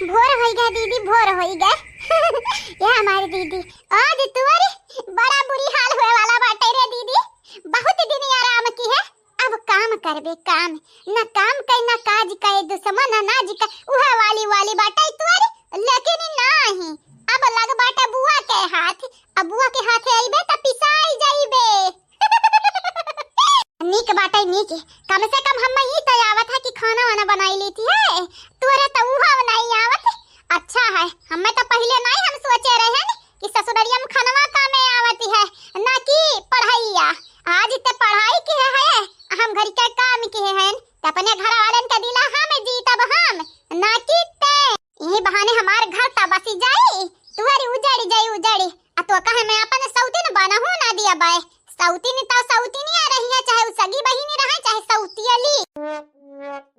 भोर हो गया दीदी, भोर हो गया। ये हमारी दीदी आज तुम्हारी बड़ा बुरी हाल होए वाला बाटे रे दीदी। बहुत दिन आराम की है, अब काम करबे काम, न काम कई न काज कई, दुश्मन अनाज का उहा वाली बाटे तुम्हारी। लेकिन नहीं, अब लग बाटे बुआ के हाथ, अब बुआ के हाथे आइबे त पिसाई जाइबे। नीक बाटे नीक, कम से कम हम ही तो आवत है कि खाना वाना बनाई ली थी है, तोरे तो उहा नहीं आवत। अच्छा है, हमें तो पहले नहीं हम सोचे रहे हैं कि ससुररिया में खानवा कामे आवती है ना कि पढ़ाईया। आज ते पढ़ाई के है, हम घर के काम के हैं, अपने घर वालन के दिला हम जीतब हम ना कि ते। यही बहाने हमार घर तबासी जाई, तुम्हारी उजाड़ी जाई उजाड़ी। आ तो कहे मैं अपन सौतीन बना हूं ना दिया बाय, सौतीन तो सौतीन आ रही है, चाहे सगी बहिनी रहे चाहे सौतियली।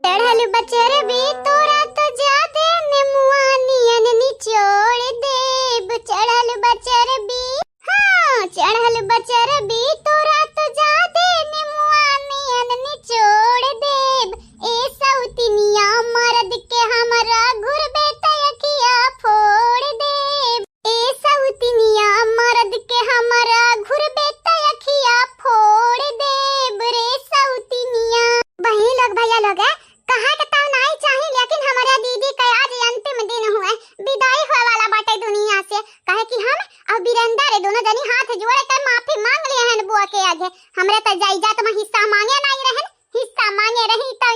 चढ़ल बचर भी तोरा तो जादे नेमुआनियन निचोड़ देब। चढ़ल बचर भी, हाँ चढ़ल बचर भी तोरा तो जादे नेमुआनियन निचोड़ देब। ए सौतिनिया मर्द के हमरा घुरबे तयकिया फोड़ देब। ए सौतिनिया मर्द के हमरा घुरबे तयकिया फोड़ देब रे सौतिनिया। वही लोग भैया लोग है, कहा के ताऊ नहीं चाहिए, लेकिन हमारा दीदी का आज अंतिम दिन हुआ, विदाई होए वाला बाटे दुनिया से। कहे कि हम और वीरेंद्र रे दोनों जनी हाथ जोड़े के माफी मांग लिए हैं बुआ के आगे। हमरे तो जायदाद में हिस्सा मांगे नहीं रहन, हिस्सा मांगे रही तो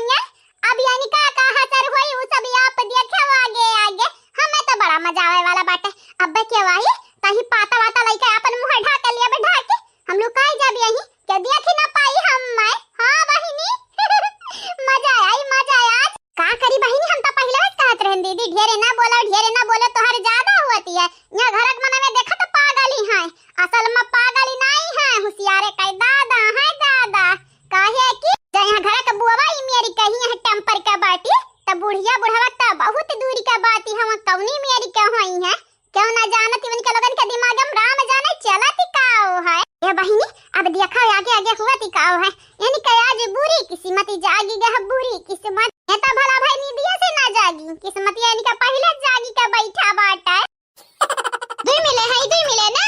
अब यानी का हासर होई उ सब आप देखे आगे आगे। हमें तो बड़ा मजा आवे वाला बाटे। अब के वाही तही पाता वाता लइके अपन मुंह ढाक लिया बे ढाक के हम लोग काई जाबी यही के देख ना पाई हम मैं। हां बहिनी मजा आई मजा आज का करी बहिनी। हम तो पहले ही कहत रहन दीदी ढेरे ना बोलो तोहर ज्यादा होती है। यहां घरक मन में देखा तो पागल ही है, असल में पागल ही नहीं है, होशियारे का दादा है दादा। काहे कि जहां घरक बुआवा ई मेरी कही है टेम्पर का बाटी, त बुढ़िया बुढ़वा त बहुत दूरी का बात हम कौनी मेरी के होई है। क्यों ना जानत इवन के लोगन के दिमाग में राम जाने चलत काओ है। ये बहिनी अब देखा आगे आगे हुआ काओ है, यानी कि आज बुरी किस्मत जागी गह बुरी किस्मत। ये तो भला भाई निदिया से ना जागी किस्मत, यानी कि पहले जागी का बैठा बाटा। दुई मिले ना,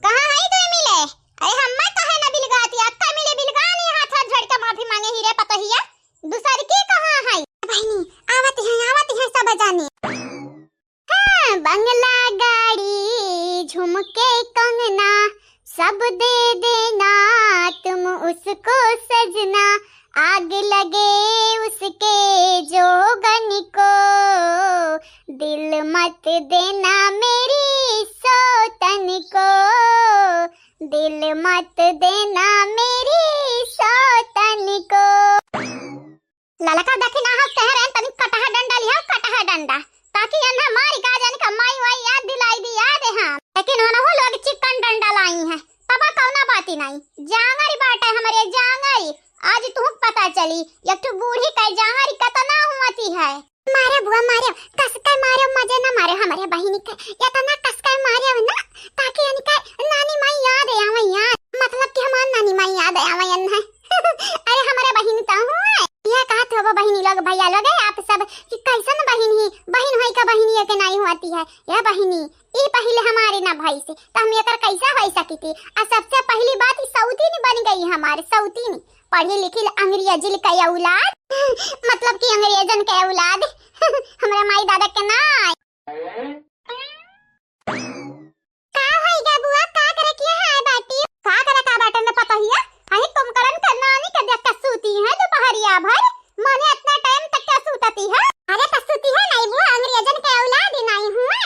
कहां है दुई मिले? अरे हम्मा कहे ना बिलगाती अक्का मिले बिलगानी हाथ झड़ के माफी मांगे ही रे पतहिया। दूसर की कहां है बहिनी? आवत है सब जाने। हां बंगला गाड़ी झुमके कंगना सब दे देना तुम उसको सजना, आग लगे उसके जोगन को, दिल मत देना मेरी सौतन को, दिल मत देना मेरी सौतन को। ललका देखी ना हम कह रहे हैं तनी कटहा डंडा लिया, कटहा डंडा, ताकि अन्हा मारी का जाने का माई वाई याद दिलाई दी याद है हम। लेकिन होना हो लोग चिकन डंडा लाई हैं, पापा कौना बाती नहीं जांगरी बाटे हमारे जांगरी। आज तुम पता चली एक तो बूढ़ी का जांगरी कितना हुआती है। मारे बुआ मारे कसके मारे मजे ना मारे हमारे बहिनी के, या तना कसके मारे ना ताकि यानी का नानी माई याद आवे यार, मतलब कि हमार नानी माई याद आवे है। अरे हमारे बहिनी तो हुआ ये कहत हो बहिनी लोग भैया लोग आप सब कि कैसन बहिन होई का बहिनी के नहीं होती है। ये बहिनी ई पहले हमारे ना भाई से तो हम एकर कैसा हो सकी थी। आ सबसे पहली बात सौतीन बन गई हमारे, सौतीन पढ़ी लिखी अंग्रेजी का औलाद मतलब कि अंग्रेजन के औलाद हमरा माई दादा के ना। का होई गा बुआ का करे किया है बाटी? का करे का बाटे ने पता हिया है तुम करन के नानी के देख के सूती है दोपहरिया भर, माने इतना टाइम तक क्या सूतती है? अरे तो सूती है नहीं बुआ, अंग्रेजन के औलाद ही नहीं हुए,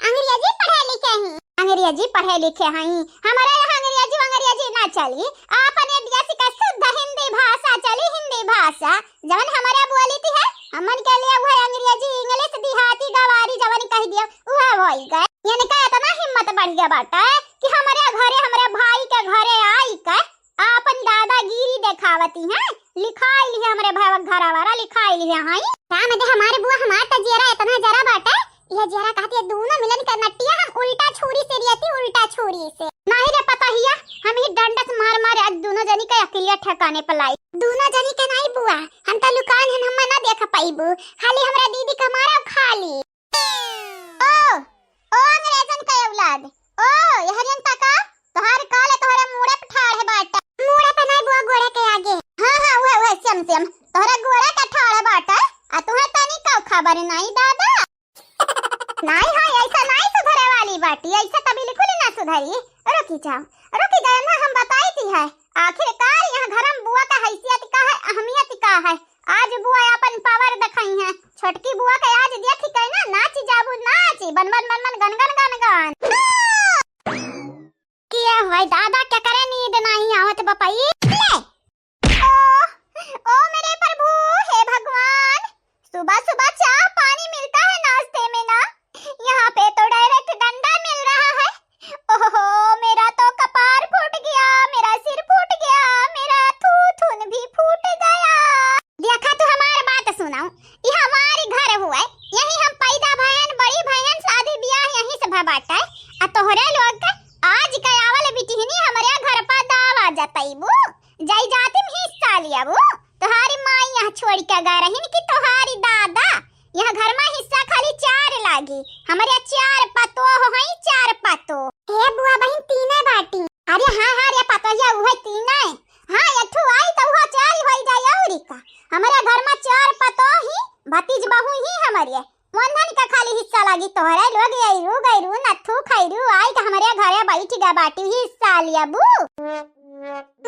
अंग्रेजी पढ़े लिखे हैं, अंग्रेजी पढ़े लिखे हैं। हमारे यहाँ अंग्रेजी ना चली, आपने देसी का शुद्ध हिंदी भाषा चली, हिंदी भाषा जवन हमारे बोली थी है हमन के लिए वो अंग्रेजी इंग्लिश देहाती गवारी जवन कह दिया वो होई गए। यानी का इतना हिम्मत बढ़ गया बाटा कि हमारे घरे हमारे भाई के घरे आई का आपन दादागिरी दिखावती है, लिखाई है हमारे भाई घर वाला लिखाई है। हां काम दे हमारे बुआ हमार त जेरा इतना जरा बाटा, ये जरा कहती है दोनों मिलन कर नटिया हम उल्टा छुरी से रियती, उल्टा छुरी से नहीं रे पता हिया हम ही डंडस मार मार आज दोनों जनी के अकेले ठकाने पलाई। दोनों जनी के नहीं बुआ हम त लुकान हम ना देख पाईबू, खाली हमरा दीदी का मारा खाली। का औलाद। ओ यहरियन तका तोहार काले तोहरा मुड़े पे ठाड़ है बाटा। मुड़े पे नहीं बुआ, गोड़े के आगे। हां हां ओए सेम तोहरा गोड़े का ठाड़ है बाटा। आ तुहे तनी का खबर नहीं दादा। नहीं हां ऐसा नहीं सुधरे वाली बाटी, ऐसा तो बिल्कुल ना सुधरी। रुकी जाओ ना, हम बताई थी है आखिरकार यहाँ घर में बुआ का हैसियत का है, अहमियत का है। आज बुआ अपन पावर दिखाई है। छोटकी बुआ के आज देखी कहीं ना नाची जाबू नाची बन बन बन बन गन गन गन गन किया भाई दादा क्या करे नींद नहीं आवत बपाई ले। ओ मेरे प्रभु हे भगवान, सुबह सुबह चाय पानी मिलता है नाश्ते में ना, यहाँ पे तो डायरेक्ट डंडा मिल रहा है। ओहो मेरा तो कपार फूट गया, मेरा सिर फूट गया, मेरा थूथुन भी फूट गया। देखा तो हमारी बात सुनाओ, ये हमारे घर हुआ है, यही हम पैदा भयन बड़ी भयन शादी ब्याह यहीं से भबाटा है। आ तोहरे लोग का आज का आवल बिटिहनी हमारे घर पर दावा जताईबू जाई जाति में हिस्सा लिया बू। तुम्हारी माँ यहाँ छोड़ के गए रही कि तुम्हारी दादा यहाँ घर में हिस्सा खाली 4 लागी। हमारे 4 पतो है, 4 पतो ए बुआ बहन तीने बाटी। अरे हां रे पतो या वो तीने। हां एठू आई तो वो 4 होई जाय औरी का। हमारे घर में 4 पतो ही भतीज बहू ही हमारे वंदन का खाली हिस्सा लागी। तोहरे लोग आईरू गईरू नथु खैरू आई का हमारे घरे बैठ गा बाटी हिस्सा लिया बू।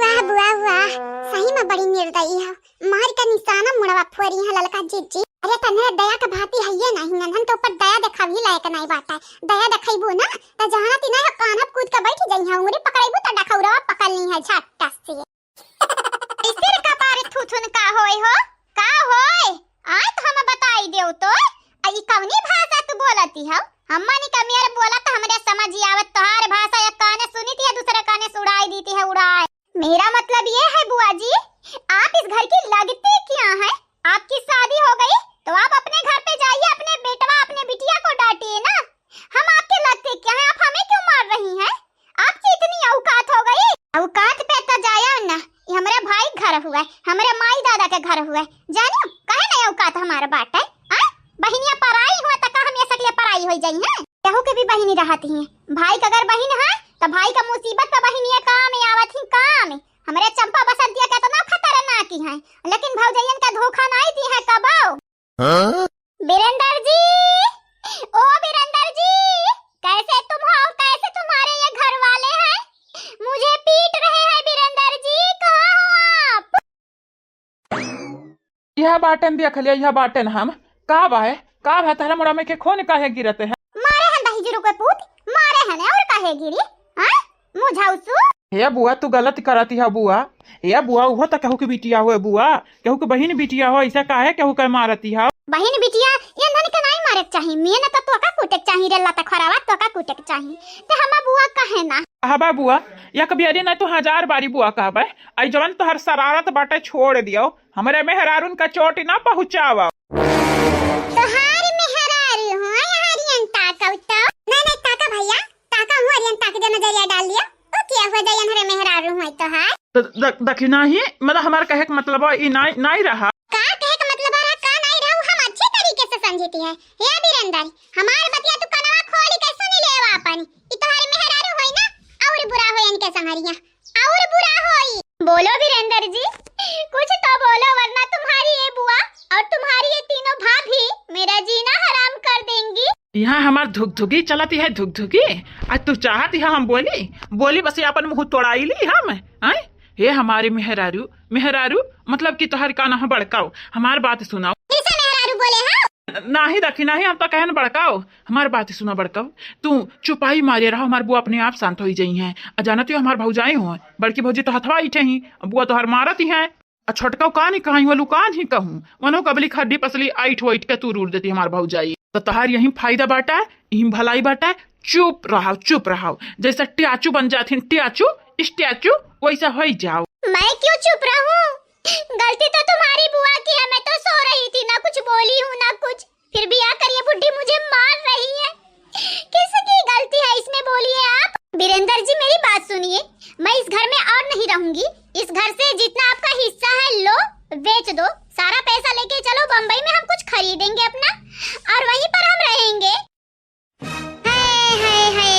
वाह बुआ वाह, सही में बड़ी निर्दयी है। मार का निशाना मुड़वा फोरी है ललका जीजी। अरे तन्हे दया का भाती है ये नहीं, नंदन तो ऊपर दया देखा भी लायक नहीं बाटा। दया देखैबू ना त जहां तिना कानप कूद के बैठ जाई है, उंगली पकड़ैबू त डखौरा पकड़नी है झट्टा से। सिर का पार थुथुन का होय हो का होय आय तो हम बताई देऊ तो। आई कौनी भाषा तू बोलती है? हमनी का मेरे बोला तो हमरे समझ आवत। तोहार भाषा एक काने सुनी थी, दूसरे काने से उड़ाई दी थी है उड़ाए। मेरा मतलब ये है बुआ जी, आप इस घर की लगती क्या है? आपकी शादी हो गई तो आप अपने घर पे जाइए, अपने बेटवा अपने बिटिया को डांटिए ना। हम आपके लगते क्या है? आप हमें क्यों मार रही हैं? आपकी इतनी औकात हो गई? औकात पे तो जाया ना, ये हमारे भाई घर हुआ है, हमारे माई दादा का घर हुआ है। जानियो कहे नहीं औकात हमारा बात है। बहनिया पराई हुआ तक हम ये सकले पराई हो जाई हैं। केहू के भी बहनी रहती हैं। भाई का अगर बहन है तो भाई का मुसीबत का बहनिया काम आवत ही काम। हमारे चंपा बसंतिया का इतना खतरनाक की है, लेकिन भौजैयन का धोखा नहीं दी है कबाओ। बीरेंद्र जी, ओ बीरेंद्र जी, कैसे तुम हो? कैसे तुम्हारे ये घर वाले हैं? मुझे पीट रहे हैं बीरेंद्र जी, कहाँ हो आप? यह बाटन देख लिया, यह बाटन हम का बा तारा मोड़ा में के खोन काहे गिरते हैं? मारे हैं दही जीरो के पूत, मारे हैं और काहे गिरी? हां मुझाउसु हे बुआ तू गलत करती है बुआ। हे बुआ वो तो कहू के बिटिया हो बुआ, कहू के बहन बिटिया हो, ऐसा काहे कहू के मारती है? बहन बिटिया ये धन के नहीं मारे चाहिए, मेन तो तोका कुटे चाहिए रे लता खरावा, तोका कुटे चाहिए ते हम बुआ कहे ना। हबा बुआ या कभी अरे ना तो 1000 बारी बुआ कहबे। आई जवन तो हर शरारत बाटे छोड़ दियो, हमरे मेहरारून का चोट ना पहुंचावा। तोहारी मेहरारू हो हरियन ताका उतो नहीं ताका भैया, ताका हूं हरियन ताक दे नजरिया डाल लिया ओ क्या हो जाय हरे मेहरारू होय तो है तो दखिना ही मतलब हमार कहे के मतलब ई नहीं रहा का कहे के मतलब रहा का नहीं रहू। हम अच्छे तरीके से समझती है हे बीरेंद्र, हमार बतिया तू कनवा खोली के सुन लेवा अपन। ई तोहारी मेहरारू होय ना और बुरा होय इनके संगरिया और बुरा होई। बोलो बीरेंद्र जी कुछ तो बोलो, वरना तुम्हारी ये बुआ और तुम्हारी ये तीनों भाभी मेरा जीना हराम कर देंगी। यहाँ हमार धुकधुकी चलती है, धुकधुकी। आज तू चाहती है हम बोली बस अपन मुंह तोड़ाई ली हम आए। हे हमारे मेहरारू मेहरारू मतलब कि तोहर का ना बड़काओ, हमार बात सुनाओ। किसे मेहरारू बोले हां? नाही दखी नाही हम तो कहन बड़काओ, हमार बात सुना बड़काओ। तू चुपाई मारे रहो, हमार बुआ अपने आप शांत हो जाई है। जानत हो हमार भौजाई हो, बड़की भौजी तो हथवा इठे ही, बुआ तोहर मारत ही है। छोटका कान ही कहीं वालू कान ही कहूँ वनो कबली खड्डी पसली आइठ वइठ के तू रूल देती हमार भौजाई। तो तहार यही फायदा बाटा है, यही भलाई बाटा है। चुप रहो जैसा ट्याचू बन जाती ट्याचू स्टैचू वैसा हो जाओ। मैं क्यों चुप रहूं? गलती तो तुम्हारी बुआ की है, मैं तो सो रही थी, ना कुछ बोली हूँ ना कुछ, फिर भी आकर ये बुड्ढी मुझे मार रही है। किसकी गलती है इसमें बोलिए आप? बीरेंद्र जी मेरी बात सुनिए, मैं इस घर में और नहीं रहूंगी। इस घर से जितना आपका हिस्सा है लो बेच दो, सारा पैसा लेके चलो बम्बई में, हम कुछ खरीदेंगे अपना और वहीं पर हम रहेंगे। हाय हाय हाय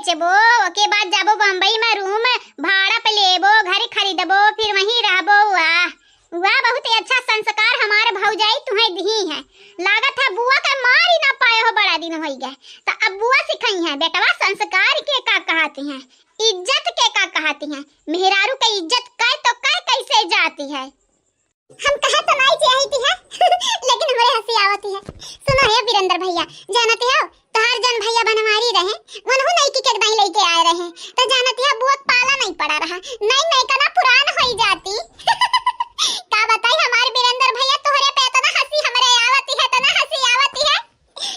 बेचबो, ओके बाद जाबो बम्बई में रूम भाड़ा पे लेबो, घर खरीदबो, फिर वहीं रहबो। वाह वाह, बहुत ही अच्छा संस्कार हमारे भौजाई तुम्हें दी है। लागत है बुआ का मार ही ना पाए हो, बड़ा दिन हो गया। तो अब बुआ सिखाई है बेटवा संस्कार के का कहती हैं, इज्जत के का कहती हैं। मेहरारू का इज्जत कैसे जाती है। हम कहा तो नहीं चाहती है लेकिन हमारे हंसी आवती है। सुनो हे वीरेंद्र भैया, जानते हो तोहर जन भैया बनवारी रहे, वनहु नहीं की के दही लेके आए रहे, तो जानते हो बुआ पाला नहीं पड़ा रहा, नहीं का ना पुरान हो जाती का बताई हमारे वीरेंद्र भैया, तोहरे पे तो ना हंसी हमरे आवती है, तो ना हंसी आवती है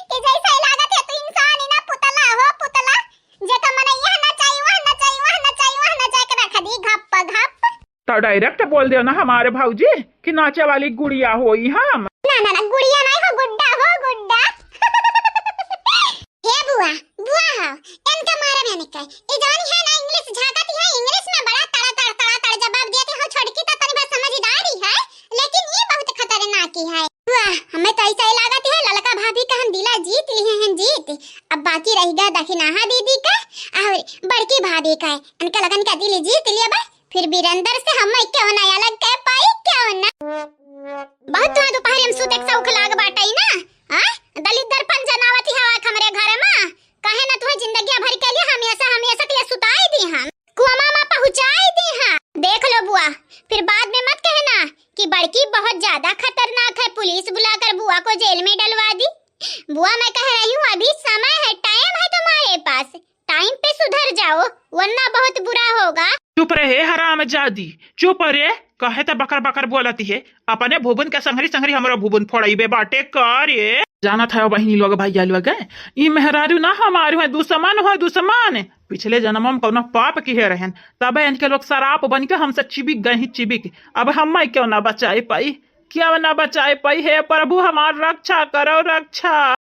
कि जैसे लागत है तो इंसान ही ना पुतला हो, पुतला जे तो मने यह ना चाहिए वह ना चाहिए वह ना चाहिए वह ना चाहिए के रख दी घप घप। तो डायरेक्ट बोल दो ना हमारे भाऊजी कि नाचे वाली गुड़िया होई हम। ना गुड़िया नहीं हो, गुड्डा हो, गुड्डा हे बुआ बुआ हो इनका मारे मैंने कहा ये जानी है ना इंग्लिश झाकती है, इंग्लिश में बड़ा तड़ा जवाब देते हो। छोड़की तो तनी बात समझदारी है, लेकिन ये बहुत खतरनाक है। बुआ हमें तो ऐसा ही लागत है ललका भाभी का हम दिला जीत लिए हैं, जीत। अब बाकी रह गया दखिनाहा दीदी का और बड़की भाभी का, इनका लगन का दिल जीत लिया बा। फिर वीरेंद्र से हम क्यों ना अलग कह पाई, क्यों ना बहुत तो दोपहर हम सुते सौख लाग बाटई ना। हां दलित दर्पण जनावती हवा हमरे घर में, कहे ना तुहे जिंदगी भर के लिए हमेशा के लिए सुताई दी हम, कुआमा में पहुंचाई दी हां। देख लो बुआ, फिर बाद में मत कहना कि बड़की बहुत ज्यादा खतरनाक है, पुलिस बुलाकर बुआ को जेल में डलवा दी। बुआ मैं कह रही हूँ अभी समय है, टाइम है तुम्हारे पास, टाइम पे सुधर जाओ वरना बहुत बुरा होगा। चुप रहे हरामजादी, चुप रे, कहे तो बकर बकर बोलती है, अपने भुवन के संगरी हमारा भुवन फोड़ाइबे बाटे करे। जाना था बहिनी लोग भैया लोग ई मेहरारू ना हमारे है दुश्मन हो, दुश्मन। पिछले जन्म में कौन पाप की है रहन, तब इनके लोग शराब बन के हमसे चिबिक गए, चिबिक। अब हम क्यों ना बचाए पाई, क्या ना बचाए पाई है प्रभु, हमार रक्षा करो रक्षा।